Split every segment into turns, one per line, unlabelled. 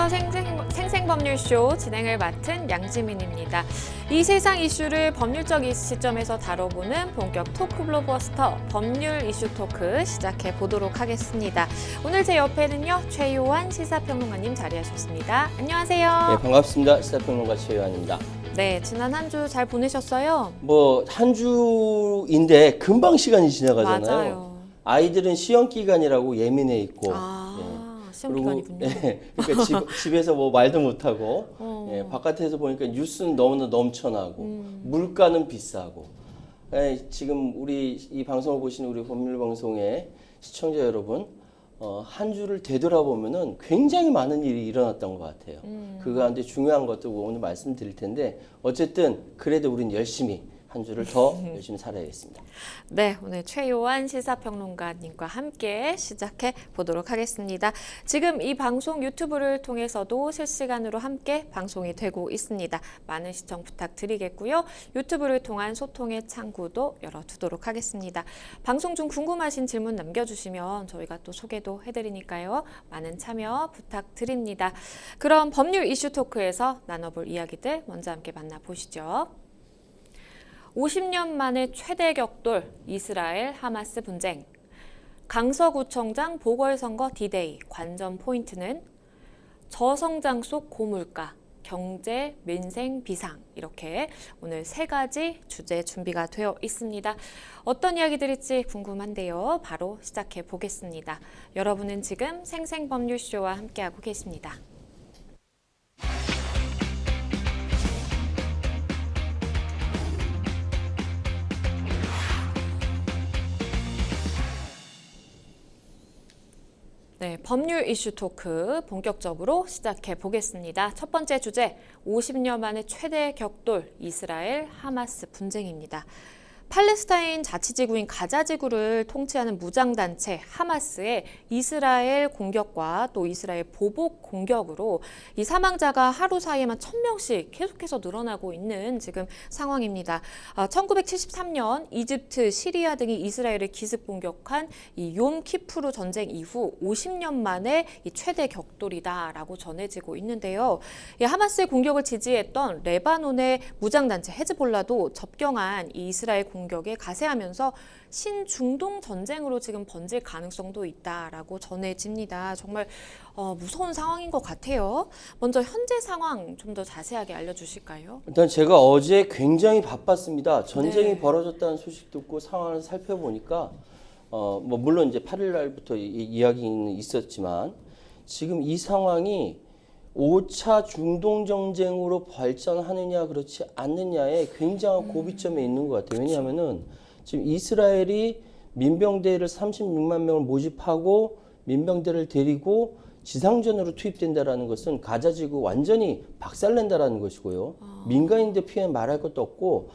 안녕하세요. 생생법률쇼 진행을 맡은 양지민입니다. 이 세상 이슈를 법률적 시점에서 다뤄보는 본격 토크 블록버스터 법률 이슈 토크 시작해 보도록 하겠습니다. 오늘 제 옆에는요, 최요한 시사평론가님 자리하셨습니다. 안녕하세요.
네, 반갑습니다. 시사평론가 최요한입니다.
네, 지난 한 주 잘 보내셨어요?
한 주인데 금방 시간이 지나가잖아요.
맞아요.
아이들은 시험 기간이라고 예민해 있고.
시험 기간이군요.
그러니까 집에서 뭐 말도 못하고 바깥에서 보니까 뉴스는 너무나 넘쳐나고 물가는 비싸고. 지금 우리 이 방송을 보시는 우리 법률방송의 시청자 여러분, 한 주를 되돌아보면은 굉장히 많은 일이 일어났던 것 같아요. 그 가운데 중요한 것도 오늘 말씀드릴 텐데, 어쨌든 그래도 우린 열심히 한 주를 더 열심히 살아야겠습니다.
네, 오늘 최요한 시사평론가님과 함께 시작해 보도록 하겠습니다. 지금 이 방송 유튜브를 통해서도 실시간으로 함께 방송이 되고 있습니다. 많은 시청 부탁드리겠고요. 유튜브를 통한 소통의 창구도 열어두도록 하겠습니다. 방송 중 궁금하신 질문 남겨주시면 저희가 또 소개도 해드리니까요. 많은 참여 부탁드립니다. 그럼 법률 이슈 토크에서 나눠볼 이야기들 먼저 함께 만나보시죠. 50년 만에 최대 격돌, 이스라엘 하마스 분쟁. 강서구청장 보궐선거 D-Day, 관전 포인트는 저성장 속 고물가, 경제, 민생, 비상, 이렇게 오늘 세 가지 주제 준비가 되어 있습니다. 어떤 이야기들일지 궁금한데요. 바로 시작해 보겠습니다. 여러분은 지금 생생법률쇼와 함께하고 계십니다. 네, 법률 이슈 토크 본격적으로 시작해 보겠습니다. 첫 번째 주제, 50년 만에 최대 격돌, 이스라엘 하마스 분쟁입니다. 팔레스타인 자치지구인 가자지구를 통치하는 무장단체 하마스의 이스라엘 공격과 또 이스라엘 보복 공격으로 이 사망자가 하루 사이에만 1000명씩 계속해서 늘어나고 있는 지금 상황입니다. 1973년 이집트, 시리아 등이 이스라엘을 기습 공격한 이 욤키푸르 전쟁 이후 50년 만에 이 최대 격돌이다라고 전해지고 있는데요. 이 하마스의 공격을 지지했던 레바논의 무장단체 헤즈볼라도 접경한 이 이스라엘 공격에 가세하면서 신중동 전쟁으로 지금 번질 가능성도 있다라고 전해집니다. 정말 무서운 상황인 것 같아요. 먼저 현재 상황 좀 더 자세하게 알려주실까요?
일단 제가 어제 굉장히 바빴습니다. 전쟁이
네.
벌어졌다는 소식 듣고 상황을 살펴보니까 물론 이제 8일 날부터 이야기는 있었지만 지금 이 상황이 5차 중동 전쟁으로 발전하느냐 그렇지 않느냐에 굉장한 고비점에 있는 것 같아요. 왜냐하면은 지금 이스라엘이 민병대를 36만 명을 모집하고 민병대를 데리고 지상전으로 투입된다라는 것은 가자지구 완전히 박살낸다라는 것이고요. 민간인들 피해 말할 것도 없고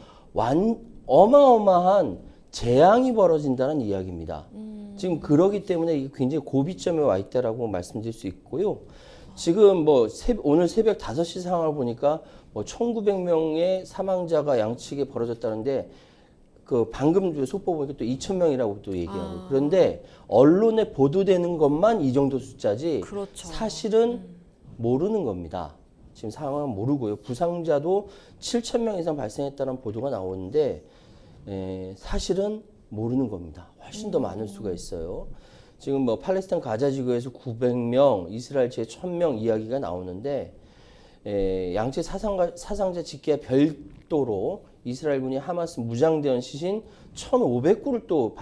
어마어마한 재앙이 벌어진다는 이야기입니다. 지금 그러기 때문에 이게 굉장히 고비점에 와 있다라고 말씀드릴 수 있고요. 지금 오늘 새벽 5시 상황을 보니까 1900명의 사망자가 양측에 벌어졌다는데 방금 속보 보니까 또 2000명이라고 또 얘기하고 그런데 언론에 보도되는 것만 이 정도 숫자지
그렇죠.
사실은 모르는 겁니다. 지금 상황은 모르고요. 부상자도 7000명 이상 발생했다는 보도가 나오는데 사실은 모르는 겁니다. 훨씬 더 많을 수가 있어요. 지금 팔레스타인 가자지구에서 900명, 이스라엘 제 1000명 이야기가 나오는데 양측 사상자 집계와 별도로 이스라엘군이 하마스 무장대원 시신 1,500구를 또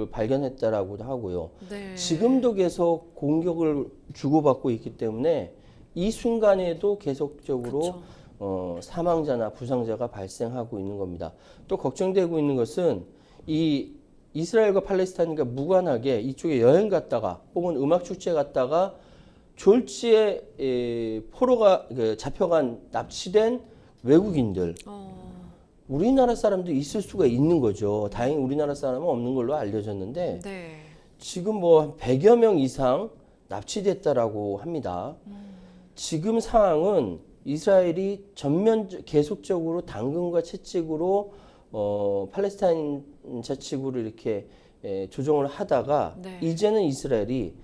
발견했다라고도 하고요.
네.
지금도 계속 공격을 주고받고 있기 때문에 이 순간에도 계속적으로 사망자나 부상자가 발생하고 있는 겁니다. 또 걱정되고 있는 것은 이 이스라엘과 팔레스타인과 무관하게 이쪽에 여행 갔다가 혹은 음악 축제 갔다가 졸지에 포로가 잡혀간 납치된 외국인들 우리나라 사람도 있을 수가 있는 거죠. 다행히 우리나라 사람은 없는 걸로 알려졌는데
네.
지금 100여 명 이상 납치됐다라고 합니다. 지금 상황은 이스라엘이 계속적으로 당근과 채찍으로 팔레스타인 자치구를 이렇게 조정을 하다가
네.
이제는 이스라엘이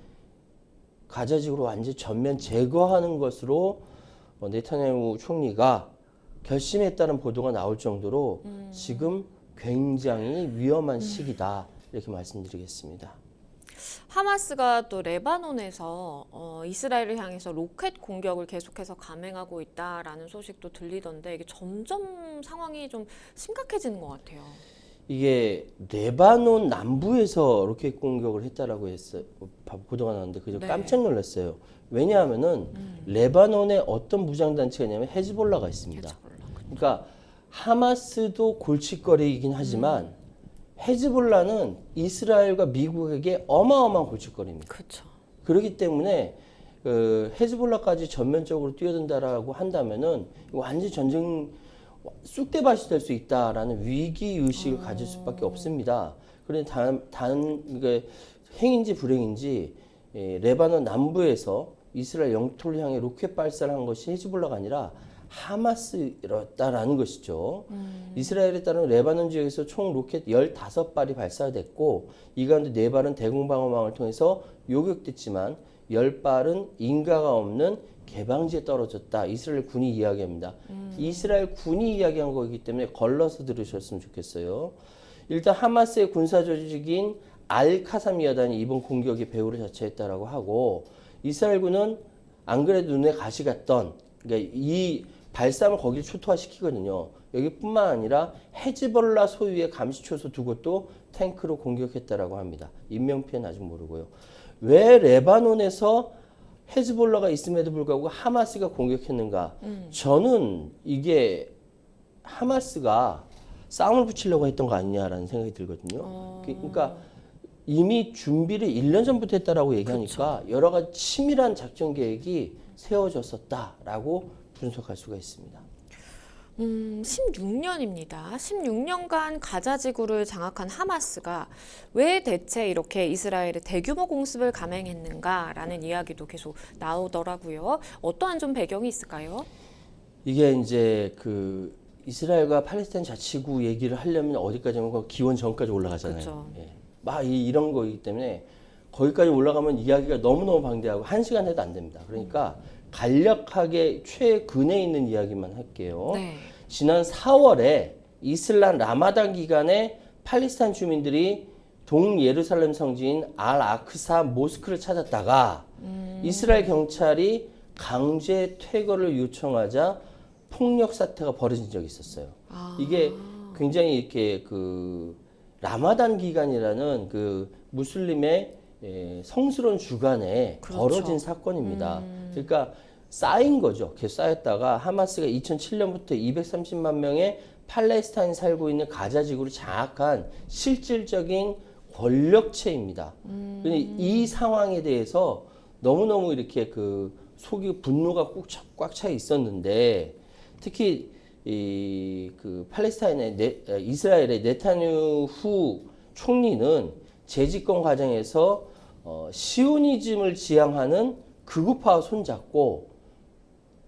가자 지구를 완전히 전면 제거하는 것으로 네타냐후 총리가 결심했다는 보도가 나올 정도로 지금 굉장히 위험한 시기다 이렇게 말씀드리겠습니다.
하마스가 또 레바논에서 이스라엘을 향해서 로켓 공격을 계속해서 감행하고 있다라는 소식도 들리던데 이게 점점 상황이 좀 심각해지는 것 같아요.
이게 레바논 남부에서 로켓 공격을 했다라고 했어요. 보도가 나왔는데 그저
네.
깜짝 놀랐어요. 왜냐하면은 레바논에 어떤 무장단체가 있냐면 헤즈볼라가 있습니다. 그러니까 하마스도 골칫거리이긴 하지만 헤즈볼라는 이스라엘과 미국에게 어마어마한 골칫거리입니다.
그렇죠.
그렇기 때문에 헤즈볼라까지 전면적으로 뛰어든다라고 한다면은 이거 완전 전쟁 쑥대밭이 될 수 있다라는 위기 의식을 가질 수밖에 없습니다. 그런데 그러니까 행인지 불행인지 레바논 남부에서 이스라엘 영토를 향해 로켓 발사를 한 것이 헤즈볼라가 아니라 하마스였다라는 것이죠. 이스라엘에 따르면 레바논 지역에서 총 로켓 15발이 발사됐고 이 가운데 4발은 대공방어망을 통해서 요격됐지만 10발은 인가가 없는 개방지에 떨어졌다. 이스라엘 군이 이야기합니다. 이스라엘 군이 이야기한 거기 때문에 걸러서 들으셨으면 좋겠어요. 일단 하마스의 군사 조직인 알카삼 여단이 이번 공격에 배후를 자처했다라고 하고 이스라엘군은 안 그래도 눈에 가시 갔던 그러니까 이 발사를 거기를 초토화시키거든요. 여기뿐만 아니라 헤즈볼라 소유의 감시초소 2곳도 탱크로 공격했다라고 합니다. 인명피해는 아직 모르고요. 왜 레바논에서 헤즈볼라가 있음에도 불구하고 하마스가 공격했는가? 저는 이게 하마스가 싸움을 붙이려고 했던 거 아니냐라는 생각이 들거든요. 그러니까 이미 준비를 1년 전부터 했다라고 얘기하니까 그렇죠. 여러 가지 치밀한 작전 계획이 세워졌었다라고 분석할 수가 있습니다.
16년입니다. 16년간 가자 지구를 장악한 하마스가 왜 대체 이렇게 이스라엘에 대규모 공습을 감행했는가라는 이야기도 계속 나오더라고요. 어떠한 좀 배경이 있을까요?
이게 이제 그 이스라엘과 팔레스타인 자치구 얘기를 하려면 어디까지 하면 기원 전까지 올라가잖아요.
그렇죠.
예. 막 이런 거이기 때문에 거기까지 올라가면 이야기가 너무너무 방대하고 1시간 해도 안 됩니다. 그러니까 간략하게 최근에 있는 이야기만 할게요.
네.
지난 4월에 이슬람 라마단 기간에 팔레스타인 주민들이 동예루살렘 성지인 알 아크사 모스크를 찾았다가 이스라엘 경찰이 강제 퇴거를 요청하자 폭력 사태가 벌어진 적이 있었어요. 이게 굉장히 이렇게 그 라마단 기간이라는 그 무슬림의 성스러운 주간에
그렇죠.
벌어진 사건입니다. 그러니까 쌓인 거죠. 계속 쌓였다가 하마스가 2007년부터 230만 명의 팔레스타인 살고 있는 가자 지구를 장악한 실질적인 권력체입니다. 근데 이 상황에 대해서 너무너무 이렇게 그 속이 분노가 꽉 차 있었는데 특히 그 팔레스타인의 이스라엘의 네타냐후 총리는 재집권 과정에서 시오니즘을 지향하는 극우파와 손잡고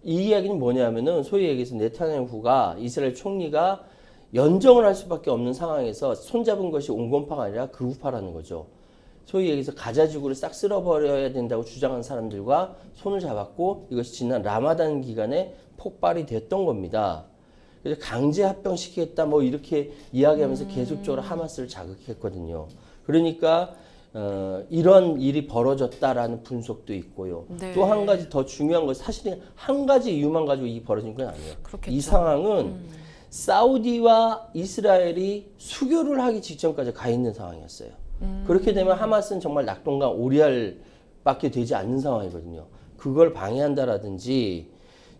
이 이야기는 뭐냐면은 소위 얘기해서 네타냐후가 이스라엘 총리가 연정을 할 수밖에 없는 상황에서 손잡은 것이 온건파가 아니라 극우파라는 거죠. 소위 얘기해서 가자 지구를 싹 쓸어버려야 된다고 주장한 사람들과 손을 잡았고 이것이 지난 라마단 기간에 폭발이 됐던 겁니다. 그래서 강제 합병시키겠다 뭐 이렇게 이야기하면서 계속적으로 하마스를 자극했거든요. 그러니까 이런 일이 벌어졌다라는 분석도 있고요.
네.
또 한 가지 더 중요한 건 사실은 한 가지 이유만 가지고 이 벌어진 건 아니에요.
그렇겠죠.
이 상황은 사우디와 이스라엘이 수교를 하기 직전까지 가 있는 상황이었어요. 그렇게 되면 하마스는 정말 낙동강 오리알밖에 되지 않는 상황이거든요. 그걸 방해한다라든지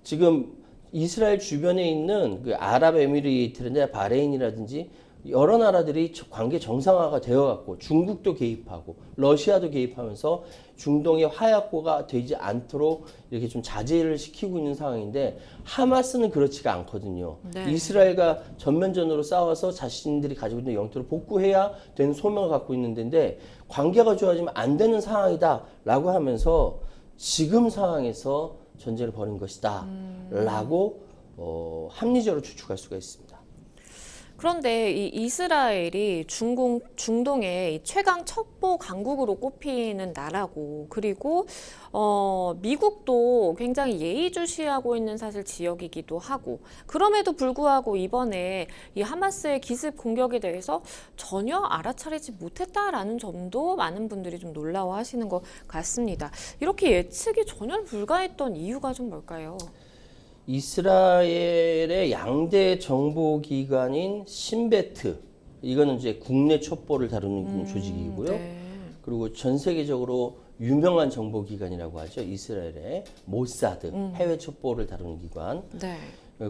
지금 이스라엘 주변에 있는 그 아랍에미리트나 바레인이라든지 여러 나라들이 관계 정상화가 되어갖고 중국도 개입하고 러시아도 개입하면서 중동의 화약고가 되지 않도록 이렇게 좀 자제를 시키고 있는 상황인데 하마스는 그렇지가 않거든요.
네.
이스라엘과 전면전으로 싸워서 자신들이 가지고 있는 영토를 복구해야 되는 소명을 갖고 있는 데인데 관계가 좋아지면 안 되는 상황이다라고 하면서 지금 상황에서 전쟁을 벌인 것이다 라고 합리적으로 추측할 수가 있습니다.
그런데 이 이스라엘이 중동의 이 최강 첩보 강국으로 꼽히는 나라고, 그리고 미국도 굉장히 예의주시하고 있는 사실 지역이기도 하고, 그럼에도 불구하고 이번에 이 하마스의 기습 공격에 대해서 전혀 알아차리지 못했다라는 점도 많은 분들이 좀 놀라워하시는 것 같습니다. 이렇게 예측이 전혀 불가했던 이유가 좀 뭘까요?
이스라엘의 양대 정보기관인 신베트, 이거는 이제 국내 첩보를 다루는 조직이고요.
네.
그리고 전 세계적으로 유명한 정보기관이라고 하죠. 이스라엘의 모사드, 해외 첩보를 다루는 기관.
네.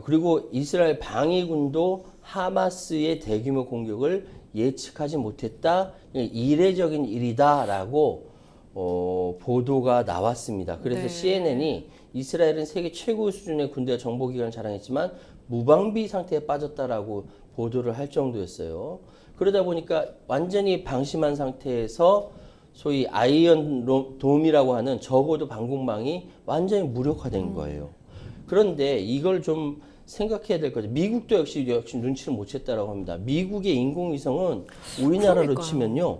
그리고 이스라엘 방위군도 하마스의 대규모 공격을 예측하지 못했다. 이례적인 일이다라고 보도가 나왔습니다. 그래서
네.
CNN이 이스라엘은 세계 최고 수준의 군대와 정보기관을 자랑했지만 무방비 상태에 빠졌다라고 보도를 할 정도였어요. 그러다 보니까 완전히 방심한 상태에서 소위 아이언 돔이라고 하는 적어도 방공망이 완전히 무력화된 거예요. 그런데 이걸 좀 생각해야 될 거죠. 미국도 역시 눈치를 못 챘다라고 합니다. 미국의 인공위성은 우리나라로
그러니까요.
치면요.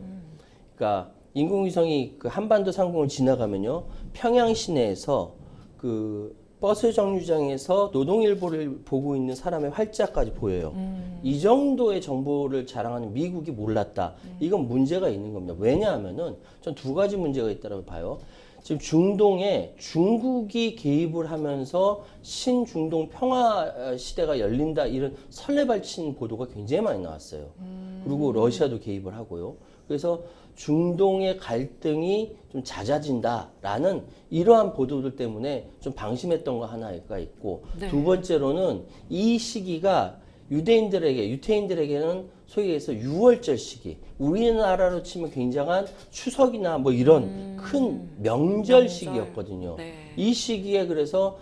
그러니까 인공위성이 그 한반도 상공을 지나가면요. 평양 시내에서 그 버스 정류장에서 노동일보를 보고 있는 사람의 활자까지 보여요. 이 정도의 정보를 자랑하는 미국이 몰랐다. 이건 문제가 있는 겁니다. 왜냐하면은 전 두 가지 문제가 있다고 봐요. 지금 중동에 중국이 개입을 하면서 신중동 평화 시대가 열린다, 이런 설레발친 보도가 굉장히 많이 나왔어요. 그리고 러시아도 개입을 하고요. 그래서 중동의 갈등이 좀 잦아진다라는 이러한 보도들 때문에 좀 방심했던 거 하나가 있고,
네.
두 번째로는 이 시기가 유태인들에게는 소위 해서 6월절 시기, 우리나라로 치면 굉장한 추석이나 뭐 이런 큰 명절 시기였거든요.
네.
이 시기에 그래서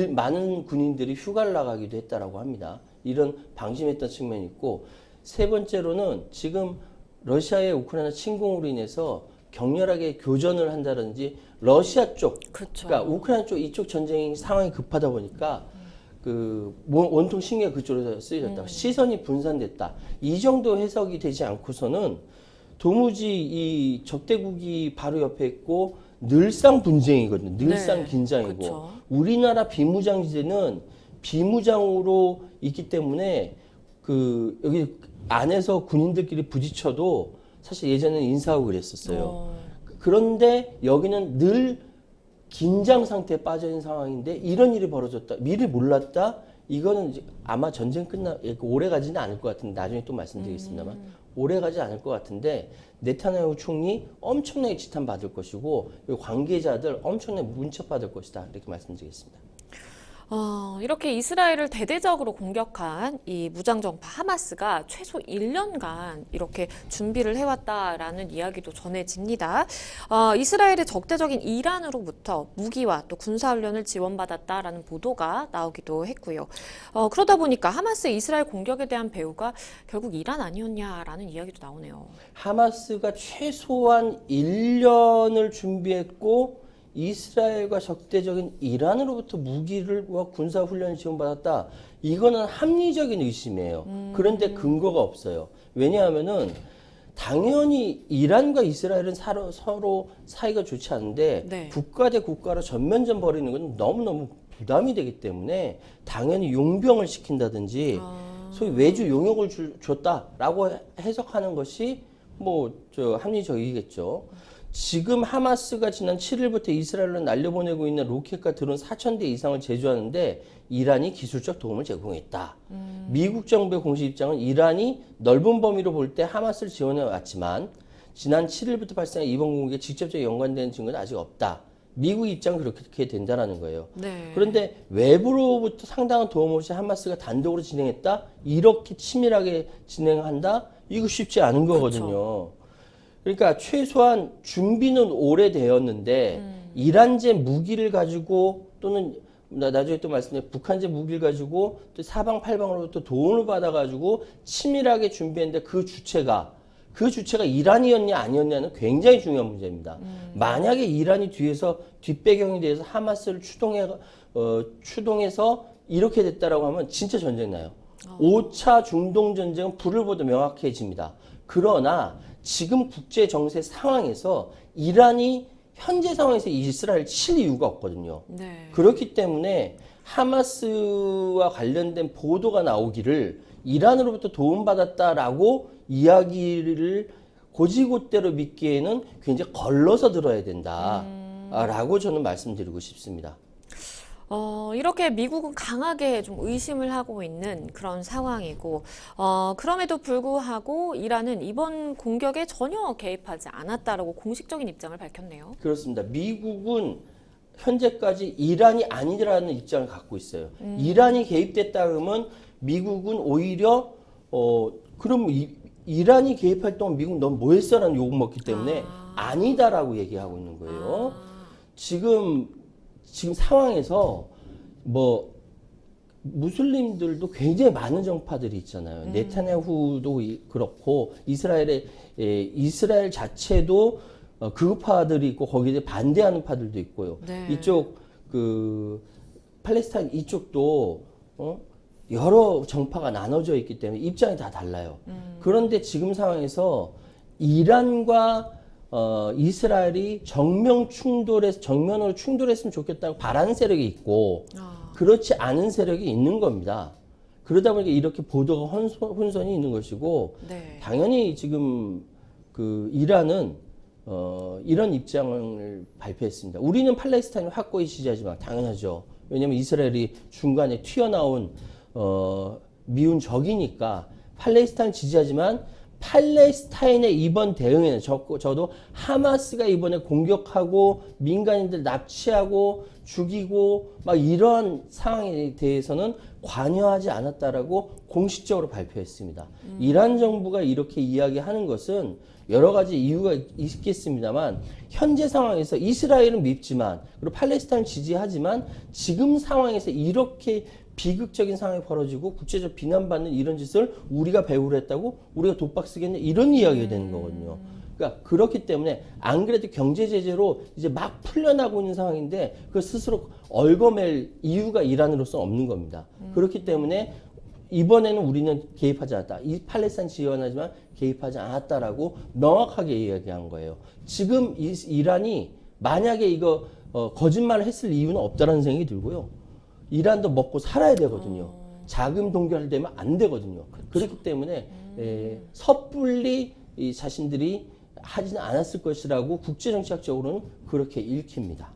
많은 군인들이 휴가를 나가기도 했다라고 합니다. 이런 방심했던 측면이 있고, 세 번째로는 지금 러시아의 우크라이나 침공으로 인해서 격렬하게 교전을 한다든지 러시아 쪽,
그렇죠.
그러니까 우크라이나 쪽 이쪽 전쟁 상황이 급하다 보니까 그 온통 신경이 그쪽으로 쓰여졌다. 시선이 분산됐다. 이 정도 해석이 되지 않고서는 도무지 이 적대국이 바로 옆에 있고 늘상 분쟁이거든요. 늘상
네,
긴장이고
그쵸.
우리나라 비무장지대는 비무장으로 있기 때문에 그 여기 안에서 군인들끼리 부딪혀도 사실 예전에는 인사하고 그랬었어요. 그런데 여기는 늘 긴장 상태에 빠져 있는 상황인데 이런 일이 벌어졌다. 미리 몰랐다. 이거는 이제 아마 전쟁 오래 가지는 않을 것 같은데 나중에 또 말씀드리겠습니다만 오래 가지 않을 것 같은데 네타냐후 총리 엄청나게 지탄받을 것이고 관계자들 엄청나게 문책받을 것이다. 이렇게 말씀드리겠습니다.
이렇게 이스라엘을 대대적으로 공격한 이 무장정파 하마스가 최소 1년간 이렇게 준비를 해왔다라는 이야기도 전해집니다. 이스라엘의 적대적인 이란으로부터 무기와 또 군사훈련을 지원받았다라는 보도가 나오기도 했고요. 그러다 보니까 하마스 이스라엘 공격에 대한 배후가 결국 이란 아니었냐라는 이야기도 나오네요.
하마스가 최소한 1년을 준비했고 이스라엘과 적대적인 이란으로부터 무기와 군사 훈련을 지원받았다. 이거는 합리적인 의심이에요. 그런데 근거가 없어요. 왜냐하면은 당연히 이란과 이스라엘은 서로 사이가 좋지 않은데
네.
국가 대 국가로 전면전 벌이는 건 너무너무 부담이 되기 때문에 당연히 용병을 시킨다든지 소위 외주 용역을 줬다라고 해석하는 것이 합리적이겠죠. 지금 하마스가 지난 7일부터 이스라엘로 날려보내고 있는 로켓과 드론 4,000대 이상을 제조하는데 이란이 기술적 도움을 제공했다. 미국 정부의 공식 입장은 이란이 넓은 범위로 볼 때 하마스를 지원해 왔지만 지난 7일부터 발생한 이번 공격에 직접적인 연관되는 증거는 아직 없다. 미국 입장은 그렇게 된다는 거예요.
네.
그런데 외부로부터 상당한 도움 없이 하마스가 단독으로 진행했다? 이렇게 치밀하게 진행한다? 이거 쉽지 않은 거거든요.
그렇죠.
그러니까 최소한 준비는 오래되었는데 이란제 무기를 가지고 또는 나중에 또 말씀드린 북한제 무기를 가지고 또 사방팔방으로부터 도움을 받아가지고 치밀하게 준비했는데 그 주체가 이란이었냐 아니었냐는 굉장히 중요한 문제입니다. 만약에 이란이 뒤에서 뒷배경에 대해서 하마스를 추동해서 이렇게 됐다라고 하면 진짜 전쟁 나요. 5차 중동 전쟁은 불을 보듯 명확해집니다. 그러나 지금 국제 정세 상황에서 이란이 현재 상황에서 이스라엘 칠 이유가 없거든요.
네.
그렇기 때문에 하마스와 관련된 보도가 나오기를 이란으로부터 도움받았다라고 이야기를 고지고대로 믿기에는 굉장히 걸러서 들어야 된다라고 저는 말씀드리고 싶습니다.
이렇게 미국은 강하게 좀 의심을 하고 있는 그런 상황이고, 그럼에도 불구하고 이란은 이번 공격에 전혀 개입하지 않았다라고 공식적인 입장을 밝혔네요.
그렇습니다. 미국은 현재까지 이란이 아니라는 입장을 갖고 있어요. 이란이 개입됐다 그러면 미국은 오히려 그럼 이란이 개입할 동안 미국은 넌 뭐 했어라는 욕을 먹기 때문에 아니다라고 얘기하고 있는 거예요. 지금 상황에서 뭐 무슬림들도 굉장히 많은 정파들이 있잖아요. 네타냐후도 그렇고 이스라엘 자체도 극우파들이 있고 거기에 반대하는 파들도 있고요.
네.
이쪽 그 팔레스타인 이쪽도 여러 정파가 나눠져 있기 때문에 입장이 다 달라요. 그런데 지금 상황에서 이란과 이스라엘이 정면으로 충돌했으면 좋겠다고 바라는 세력이 있고 그렇지 않은 세력이 있는 겁니다. 그러다 보니까 이렇게 보도가 혼선이 있는 것이고
네.
당연히 지금 그 이란은 이런 입장을 발표했습니다. 우리는 팔레스타인을 확고히 지지하지만 당연하죠. 왜냐하면 이스라엘이 중간에 튀어나온 미운 적이니까 팔레스타인 지지하지만 팔레스타인의 이번 대응에는 저도 하마스가 이번에 공격하고 민간인들 납치하고 죽이고 막 이러한 상황에 대해서는 관여하지 않았다라고 공식적으로 발표했습니다. 이란 정부가 이렇게 이야기하는 것은 여러 가지 이유가 있겠습니다만 현재 상황에서 이스라엘은 밉지만 그리고 팔레스타인 지지하지만 지금 상황에서 이렇게 비극적인 상황이 벌어지고 국제적 비난받는 이런 짓을 우리가 배후로 했다고 우리가 독박 쓰겠냐 이런 이야기가 되는 거거든요. 그러니까 그렇기 때문에 안 그래도 경제 제재로 이제 막 풀려나고 있는 상황인데 그 스스로 얽어맬 이유가 이란으로서 없는 겁니다. 그렇기 때문에 이번에는 우리는 개입하지 않았다. 이 팔레스타인 지원하지만 개입하지 않았다라고 명확하게 이야기한 거예요. 지금 이란이 만약에 이거 거짓말을 했을 이유는 없다라는 생각이 들고요. 이란도 먹고 살아야 되거든요. 자금 동결되면 안 되거든요. 그렇기 때문에 섣불리 이 자신들이 하지는 않았을 것이라고 국제정치학적으로는 그렇게 읽힙니다.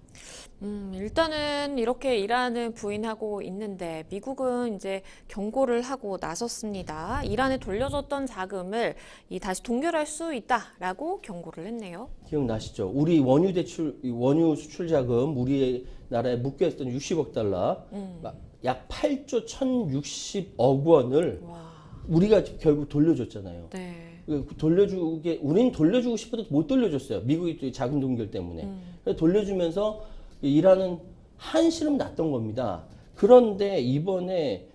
일단은 이렇게 이란은 부인하고 있는데 미국은 이제 경고를 하고 나섰습니다. 이란에 돌려줬던 자금을 다시 동결할 수 있다라고 경고를 했네요.
기억나시죠? 우리 원유 수출 자금 우리나라에 묶여있던 60억 달러, 약 8조 1,060억 원을 우리가 결국 돌려줬잖아요.
네.
우리는 돌려주고 싶어도 못 돌려줬어요. 미국이 자금 동결 때문에. 그래서 돌려주면서 이란은 한시름 났던 겁니다. 그런데 이번에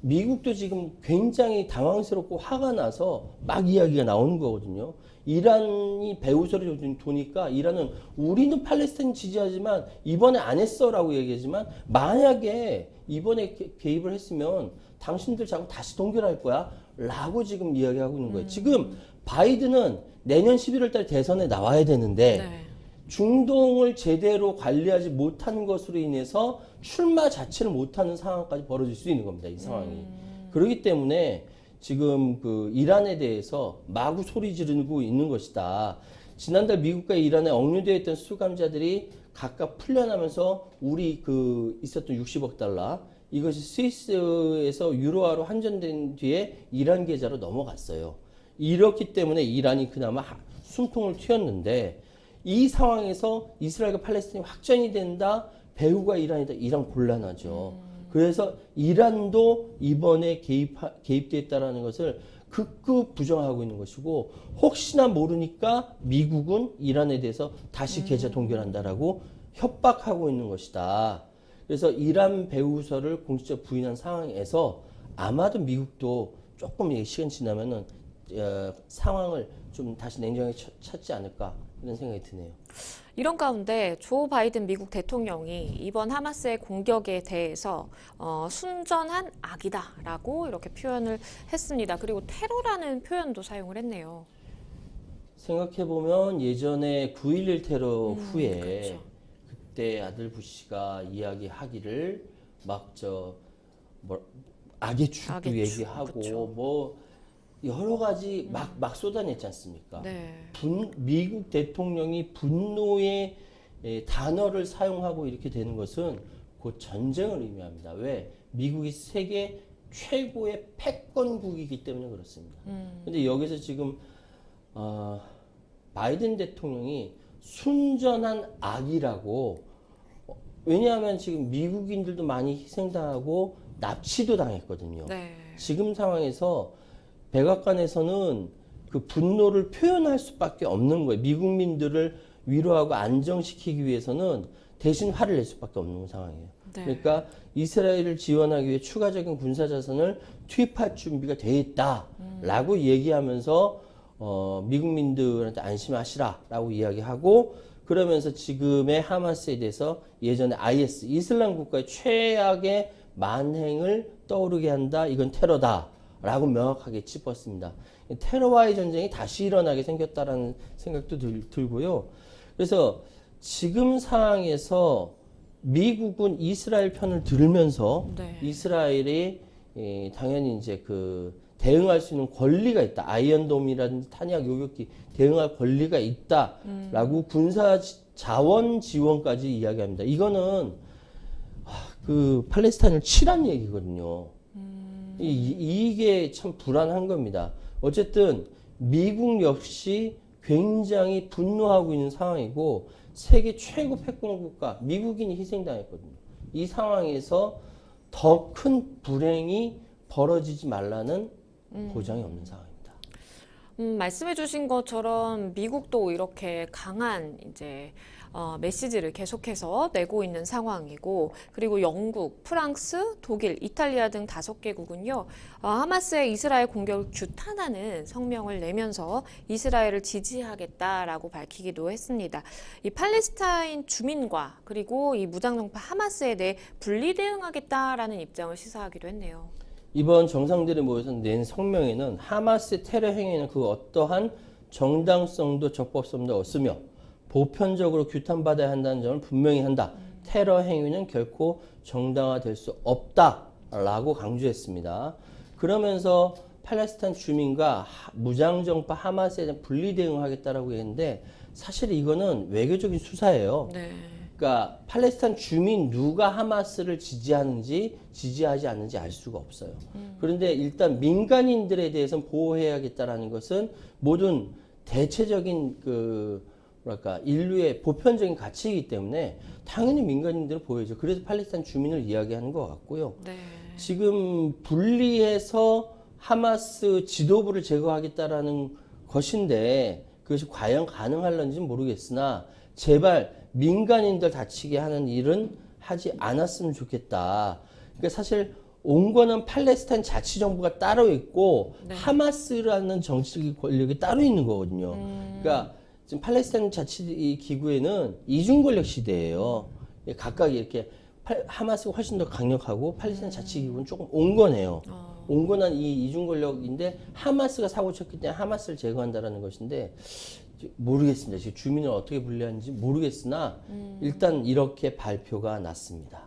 미국도 지금 굉장히 당황스럽고 화가 나서 막 이야기가 나오는 거거든요. 이란이 배후설을 도니까 이란은 우리는 팔레스타인 지지하지만 이번에 안 했어라고 얘기하지만 만약에 이번에 개입을 했으면 당신들 자금 다시 동결할 거야 라고 지금 이야기하고 있는 거예요. 지금 바이든은 내년 11월 달 대선에 나와야 되는데
네.
중동을 제대로 관리하지 못한 것으로 인해서 출마 자체를 못하는 상황까지 벌어질 수 있는 겁니다. 이 상황이. 그렇기 때문에 지금 그 이란에 대해서 마구 소리 지르고 있는 것이다. 지난달 미국과 이란에 억류되어 있던 수감자들이 각각 풀려나면서 우리 있었던 60억 달러 이것이 스위스에서 유로화로 환전된 뒤에 이란 계좌로 넘어갔어요. 이렇기 때문에 이란이 그나마 숨통을 틔웠는데 이 상황에서 이스라엘과 팔레스타인이 확전이 된다. 배후가 이란이다. 이란 곤란하죠. 그래서 이란도 이번에 개입됐다라는 것을 극구 부정하고 있는 것이고 혹시나 모르니까 미국은 이란에 대해서 다시 계좌 동결한다라고 협박하고 있는 것이다. 그래서 이란 배후설을 공식적으로 부인한 상황에서 아마도 미국도 조금 시간 지나면은 상황을 좀 다시 냉정하게 찾지 않을까 이런 생각이 드네요.
이런 가운데 조 바이든 미국 대통령이 이번 하마스의 공격에 대해서 순전한 악이다라고 이렇게 표현을 했습니다. 그리고 테러라는 표현도 사용을 했네요.
생각해보면 예전에 9.11 테러 후에
그렇죠.
그때 아들 부시가 이야기하기를 악의 축도
악의 축,
얘기하고
그쵸.
뭐 여러 가지 막 쏟아냈지 않습니까?
네.
미국 대통령이 분노의 단어를 사용하고 이렇게 되는 것은 곧 전쟁을 의미합니다. 왜? 미국이 세계 최고의 패권국이기 때문에 그렇습니다. 근데 여기서 지금 바이든 대통령이 순전한 악이라고 왜냐하면 지금 미국인들도 많이 희생당하고 납치도 당했거든요.
네.
지금 상황에서 백악관에서는 그 분노를 표현할 수밖에 없는 거예요. 미국민들을 위로하고 안정시키기 위해서는 대신 화를 낼 수밖에 없는 상황이에요.
네.
그러니까 이스라엘을 지원하기 위해 추가적인 군사 자산을 투입할 준비가 돼 있다라고 얘기하면서 미국민들한테 안심하시라라고 이야기하고 그러면서 지금의 하마스에 대해서 예전에 IS 이슬람 국가의 최악의 만행을 떠오르게 한다. 이건 테러다라고 명확하게 짚었습니다. 테러와의 전쟁이 다시 일어나게 생겼다라는 생각도 들고요. 그래서 지금 상황에서 미국은 이스라엘 편을 들면서
네.
이스라엘이 당연히 이제 대응할 수 있는 권리가 있다. 아이언돔이라든지 탄약 요격기 대응할 권리가 있다라고 군사 자원 지원까지 이야기합니다. 이거는 팔레스타인을 치란 얘기거든요. 이게 참 불안한 겁니다. 어쨌든 미국 역시 굉장히 분노하고 있는 상황이고 세계 최고 패권 국가 미국인이 희생당했거든요. 이 상황에서 더 큰 불행이 벌어지지 말라는 보장이 없는 상황입니다.
말씀해주신 것처럼 미국도 이렇게 강한 이제 메시지를 계속해서 내고 있는 상황이고, 그리고 영국, 프랑스, 독일, 이탈리아 등 5개국은요, 하마스의 이스라엘 공격을 규탄하는 성명을 내면서 이스라엘을 지지하겠다라고 밝히기도 했습니다. 이 팔레스타인 주민과 그리고 이 무장정파 하마스에 대해 분리 대응하겠다라는 입장을 시사하기도 했네요.
이번 정상들이 모여서 낸 성명에는 하마스의 테러 행위는 그 어떠한 정당성도 적법성도 없으며 보편적으로 규탄받아야 한다는 점을 분명히 한다. 테러 행위는 결코 정당화될 수 없다라고 강조했습니다. 그러면서 팔레스타인 주민과 무장정파 하마스에 대한 분리 대응하겠다라고 했는데 사실 이거는 외교적인 수사예요.
네.
그러니까 팔레스타인 주민 누가 하마스를 지지하는지 지지하지 않는지 알 수가 없어요. 그런데 일단 민간인들에 대해서는 보호해야겠다라는 것은 모든 대체적인 인류의 보편적인 가치이기 때문에 당연히 민간인들을 보호해야죠. 그래서 팔레스타인 주민을 이야기하는 것 같고요.
네.
지금 분리해서 하마스 지도부를 제거하겠다라는 것인데 그것이 과연 가능할런지는 모르겠으나 제발 민간인들 다치게 하는 일은 하지 않았으면 좋겠다. 그러니까 사실 온건은 팔레스타인 자치정부가 따로 있고
네.
하마스라는 정치적인 권력이 따로 있는 거거든요. 그러니까 지금 팔레스타인 자치기구에는 이중 권력 시대예요. 각각 이렇게 하마스가 훨씬 더 강력하고 팔레스타인 자치기구는 조금 온건해요. 온건한 이 이중 권력인데 하마스가 사고 쳤기 때문에 하마스를 제거한다라는 것인데 모르겠습니다. 지금 주민을 어떻게 분리하는지 모르겠으나 일단 이렇게 발표가 났습니다.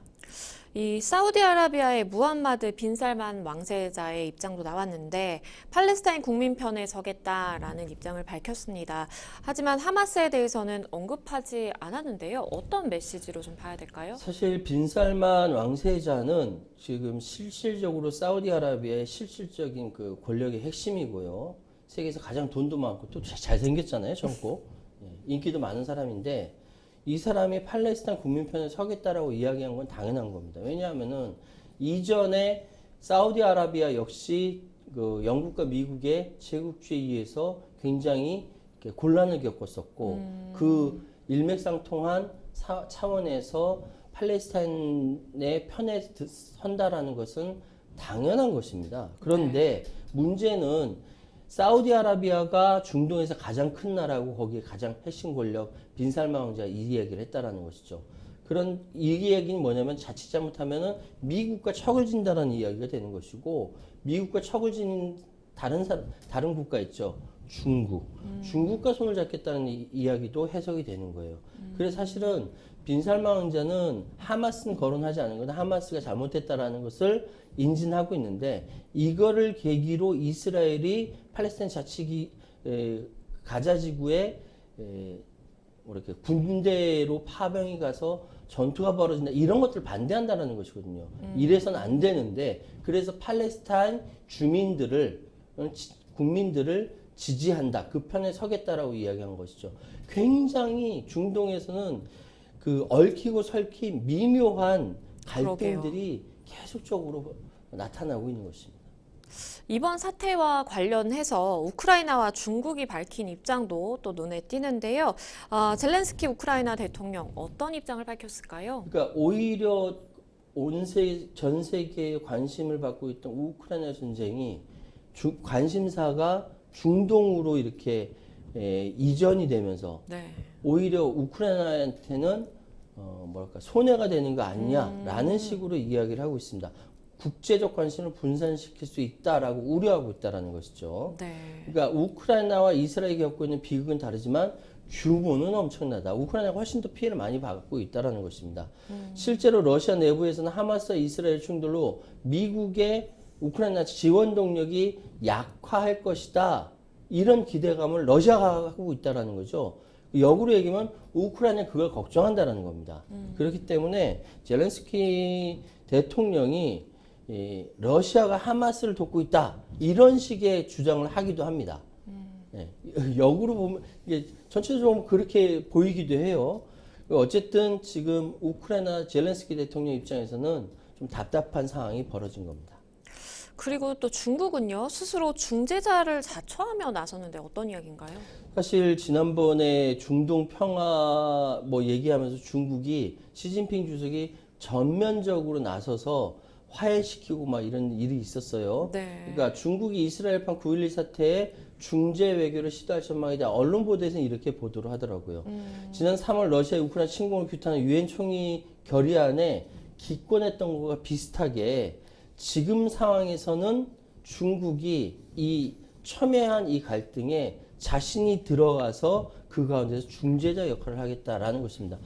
이 사우디아라비아의 무함마드 빈 살만 왕세자의 입장도 나왔는데 팔레스타인 국민 편에 서겠다라는 입장을 밝혔습니다. 하지만 하마스에 대해서는 언급하지 않았는데요. 어떤 메시지로 좀 봐야 될까요?
사실 빈살만 왕세자는 지금 실질적으로 사우디아라비아의 실질적인 권력의 핵심이고요. 세계에서 가장 돈도 많고 또 잘생겼잖아요. 젊고 인기도 많은 사람인데 이 사람이 팔레스타인 국민 편에 서겠다라고 이야기한 건 당연한 겁니다. 왜냐하면은 이전에 사우디아라비아 역시 영국과 미국의 제국주의에서 굉장히 곤란을 겪었었고 그 일맥상통한 차원에서 팔레스타인의 편에 선다라는 것은 당연한 것입니다. 그런데 문제는 사우디아라비아가 중동에서 가장 큰 나라고 거기에 가장 핵심 권력 빈살만 왕자가 이 이야기를 했다라는 것이죠. 그런 이 얘기는 뭐냐면 자칫 잘못하면은 미국과 척을 진다라는 이야기가 되는 것이고 미국과 척을 지닌 다른 국가 있죠. 중국. 중국과 손을 잡겠다는 이야기도 해석이 되는 거예요. 그래서 사실은 빈살만 왕자는 하마스는 거론하지 않은 건 하마스가 잘못했다라는 것을 인진하고 있는데 이거를 계기로 이스라엘이 팔레스타인 자치기 가자 지구에 이렇게 군대로 파병이 가서 전투가 벌어진다 이런 것들을 반대한다는 것이거든요. 이래서는 안 되는데 그래서 팔레스타인 주민들을 국민들을 지지한다. 그 편에 서겠다라고 이야기한 것이죠. 굉장히 중동에서는 그 얽히고 설킨 미묘한 갈등들이 계속적으로 나타나고 있는 것입니다.
이번 사태와 관련해서 우크라이나와 중국이 밝힌 입장도 또 눈에 띄는데요. 젤렌스키 우크라이나 대통령 어떤 입장을 밝혔을까요?
그러니까 오히려 전 세계에 관심을 받고 있던 우크라이나 전쟁이 관심사가 중동으로 이렇게 이전이 되면서
네.
오히려 우크라이나한테는 손해가 되는 거 아니냐라는 식으로 이야기를 하고 있습니다. 국제적 관심을 분산시킬 수 있다라고 우려하고 있다라는 것이죠.
네.
그러니까 우크라이나와 이스라엘이 겪고 있는 비극은 다르지만 규모는 엄청나다. 우크라이나가 훨씬 더 피해를 많이 받고 있다라는 것입니다. 실제로 러시아 내부에서는 하마스와 이스라엘 충돌로 미국의 우크라이나 지원 동력이 약화할 것이다. 이런 기대감을 러시아가 하고 있다라는 거죠. 역으로 얘기하면 우크라이나는 그걸 걱정한다라는 겁니다. 그렇기 때문에 젤렌스키 대통령이 러시아가 하마스를 돕고 있다. 이런 식의 주장을 하기도 합니다. 네. 역으로 보면 이게 전체적으로 보면 그렇게 보이기도 해요. 어쨌든 지금 우크라이나 젤렌스키 대통령 입장에서는 좀 답답한 상황이 벌어진 겁니다.
그리고 또 중국은요, 스스로 중재자를 자처하며 나섰는데 어떤 이야기인가요?
사실 지난번에 중동 평화 얘기하면서 중국이 시진핑 주석이 전면적으로 나서서 화해시키고 이런 일이 있었어요.
네.
그러니까 중국이 이스라엘판 9.12 사태에 중재 외교를 시도할 전망이다. 언론 보도에서는 이렇게 보도를 하더라고요. 지난 3월 러시아의 우크라이나 침공을 규탄한 유엔 총회 결의안에 기권했던 것과 비슷하게 지금 상황에서는 중국이 이 첨예한 이 갈등에 자신이 들어가서 그 가운데서 중재자 역할을 하겠다라는 것입니다.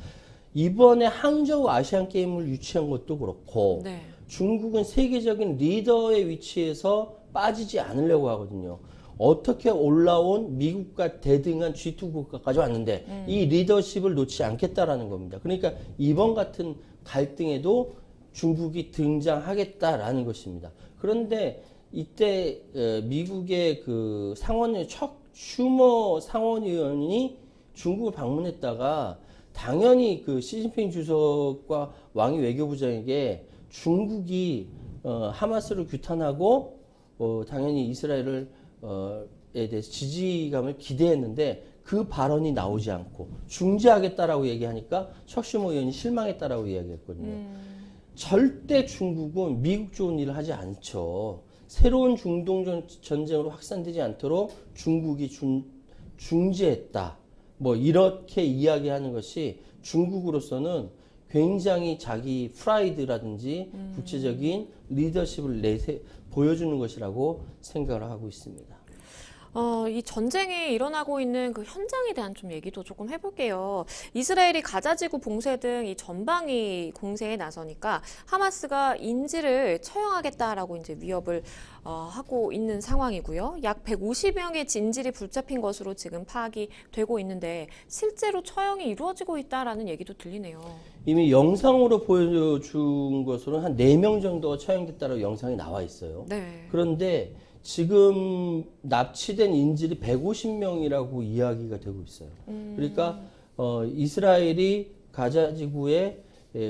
이번에 항저우 아시안 게임을 유치한 것도 그렇고
네.
중국은 세계적인 리더의 위치에서 빠지지 않으려고 하거든요. 어떻게 올라온 미국과 대등한 G2 국가까지 왔는데 이 리더십을 놓지 않겠다라는 겁니다. 그러니까 이번 같은 갈등에도 중국이 등장하겠다라는 것입니다. 그런데 이때 미국의 그 상원의 척 슈머 상원의원이 중국을 방문했다가 당연히 그 시진핑 주석과 왕이 외교부장에게 중국이 하마스를 규탄하고 당연히 이스라엘을 에 대해서 지지감을 기대했는데 그 발언이 나오지 않고 중재하겠다라고 얘기하니까 척 슈머 의원이 실망했다라고 이야기했거든요. 절대 중국은 미국 좋은 일을 하지 않죠. 새로운 중동 전쟁으로 확산되지 않도록 중국이 중재했다. 이렇게 이야기하는 것이 중국으로서는 굉장히 자기 프라이드라든지 국제적인 리더십을 보여주는 것이라고 생각을 하고 있습니다.
이 전쟁이 일어나고 있는 그 현장에 대한 좀 얘기도 조금 해볼게요. 이스라엘이 가자지구 봉쇄 등 이 전방위 공세에 나서니까 하마스가 인질을 처형하겠다라고 이제 위협을 하고 있는 상황이고요. 약 150명의 인질이 붙잡힌 것으로 지금 파악이 되고 있는데 실제로 처형이 이루어지고 있다라는 얘기도 들리네요.
이미 영상으로 보여준 것으로는 한 4명 정도가 처형됐다라고 영상이 나와 있어요.
네.
그런데 지금 납치된 인질이 150명이라고 이야기가 되고 있어요. 그러니까 이스라엘이 가자 지구에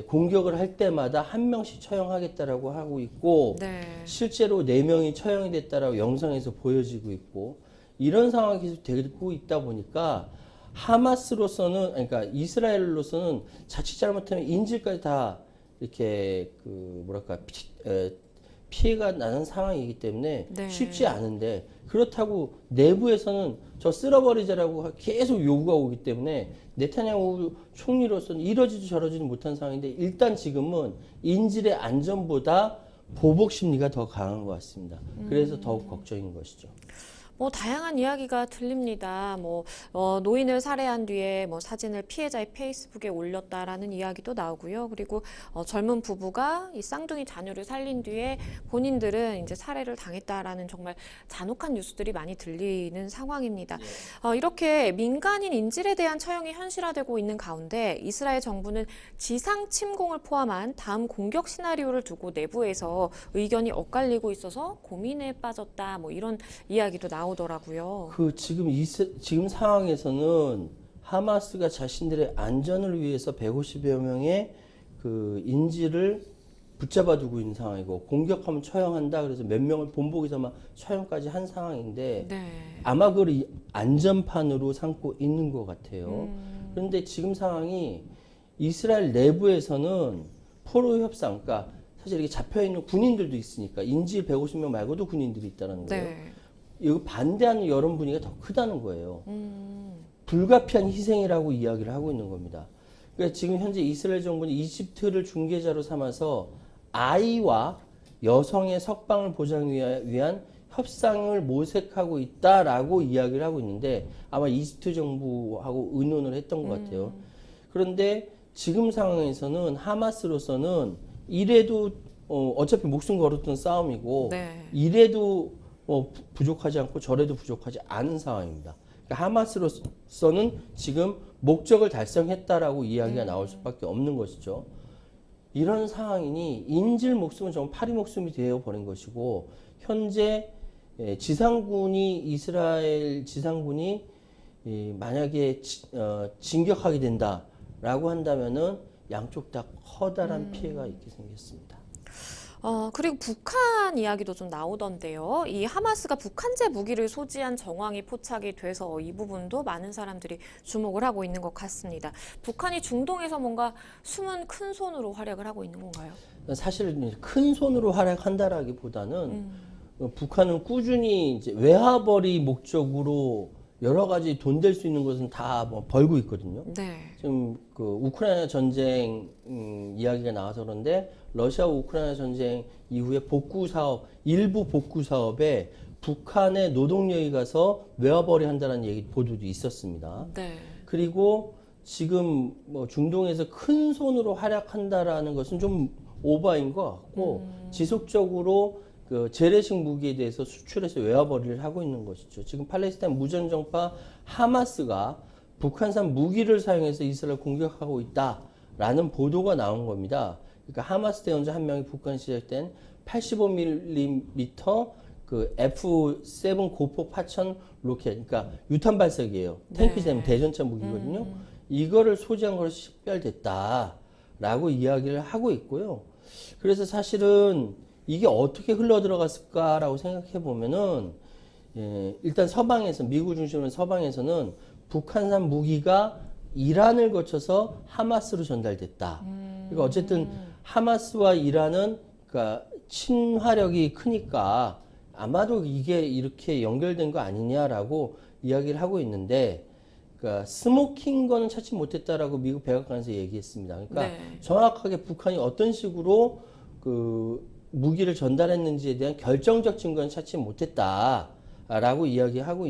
공격을 할 때마다 한 명씩 처형하겠다라고 하고 있고
네.
실제로 4명이 처형이 됐다라고 영상에서 보여지고 있고 이런 상황이 계속 되고 있다 보니까 하마스로서는 그러니까 이스라엘로서는 자칫 잘못하면 인질까지 다 이렇게 피해가 나는 상황이기 때문에
네.
쉽지 않은데 그렇다고 내부에서는 저 쓸어버리자라고 계속 요구가 오기 때문에 네타냐후 총리로서는 이러지도 저러지도 못한 상황인데 일단 지금은 인질의 안전보다 보복 심리가 더 강한 것 같습니다. 그래서 더욱 걱정인 것이죠.
뭐 다양한 이야기가 들립니다. 노인을 살해한 뒤에 사진을 피해자의 페이스북에 올렸다라는 이야기도 나오고요. 그리고 젊은 부부가 이 쌍둥이 자녀를 살린 뒤에 본인들은 이제 살해를 당했다라는 정말 잔혹한 뉴스들이 많이 들리는 상황입니다. 이렇게 민간인 인질에 대한 처형이 현실화되고 있는 가운데 이스라엘 정부는 지상 침공을 포함한 다음 공격 시나리오를 두고 내부에서 의견이 엇갈리고 있어서 고민에 빠졌다. 이런 이야기도 나오더라고요.
지금 상황에서는 하마스가 자신들의 안전을 위해서 150여 명의 그 인질을 붙잡아 두고 있는 상황이고 공격하면 처형한다. 그래서 몇 명을 본보기서만 처형까지 한 상황인데
네.
아마 그걸 안전판으로 삼고 있는 것 같아요. 그런데 지금 상황이 이스라엘 내부에서는 포로 협상, 그러니까 사실 이렇게 잡혀 있는 군인들도 있으니까 인질 150명 말고도 군인들이 있다는 거예요.
네.
이거 반대하는 여론 분위기가 더 크다는 거예요. 불가피한 희생이라고 이야기를 하고 있는 겁니다. 그러니까 지금 현재 이스라엘 정부는 이집트를 중개자로 삼아서 아이와 여성의 석방을 보장하기 위한 협상을 모색하고 있다라고 이야기를 하고 있는데 아마 이집트 정부하고 의논을 했던 것 같아요. 그런데 지금 상황에서는 하마스로서는 이래도 어차피 목숨 걸었던 싸움이고
네.
이래도 부족하지 않고 저래도 부족하지 않은 상황입니다. 그러니까 하마스로서는 지금 목적을 달성했다라고 이야기가 나올 수밖에 없는 것이죠. 이런 상황이니 인질 목숨은 정말 파리 목숨이 되어 버린 것이고 현재 이스라엘 지상군이 만약에 진격하게 된다라고 한다면은 양쪽 다 커다란 피해가 있게 생겼습니다.
그리고 북한 이야기도 좀 나오던데요. 이 하마스가 북한제 무기를 소지한 정황이 포착이 돼서 이 부분도 많은 사람들이 주목을 하고 있는 것 같습니다. 북한이 중동에서 뭔가 숨은 큰 손으로 활약을 하고 있는 건가요?
사실 큰 손으로 활약한다라기보다는 북한은 꾸준히 이제 외화벌이 목적으로 여러 가지 돈 될 수 있는 것은 다 벌고 있거든요.
네.
지금 그 우크라이나 전쟁 이야기가 나와서 그런데 러시아 우크라이나 전쟁 이후에 일부 복구 사업에 북한의 노동력이 가서 외화벌이 한다는 얘기 보도도 있었습니다.
네.
그리고 지금 중동에서 큰 손으로 활약한다라는 것은 좀 오바인 것 같고 지속적으로 그 재래식 무기에 대해서 수출해서 외화벌이를 하고 있는 것이죠. 지금 팔레스타인 무장정파 하마스가 북한산 무기를 사용해서 이스라엘 공격하고 있다라는 보도가 나온 겁니다. 그러니까 하마스 대원자 한 명이 북한 시작된 85mm 그 F7 고폭 파천 로켓, 그러니까 유탄 발사기예요. 탱크전 대전차 무기거든요. 이거를 소지한 걸로 식별됐다라고 이야기를 하고 있고요. 그래서 사실은 이게 어떻게 흘러 들어갔을까라고 생각해 보면은 일단 미국 중심으로 서방에서는 북한산 무기가 이란을 거쳐서 하마스로 전달됐다. 그러니까 어쨌든 하마스와 이란은 그러니까 친화력이 크니까 아마도 이게 이렇게 연결된 거 아니냐라고 이야기를 하고 있는데, 그러니까 스모킹 거는 찾지 못했다라고 미국 백악관에서 얘기했습니다. 그러니까
네.
정확하게 북한이 어떤 식으로 그 무기를 전달했는지에 대한 결정적 증거는 찾지 못했다라고 이야기하고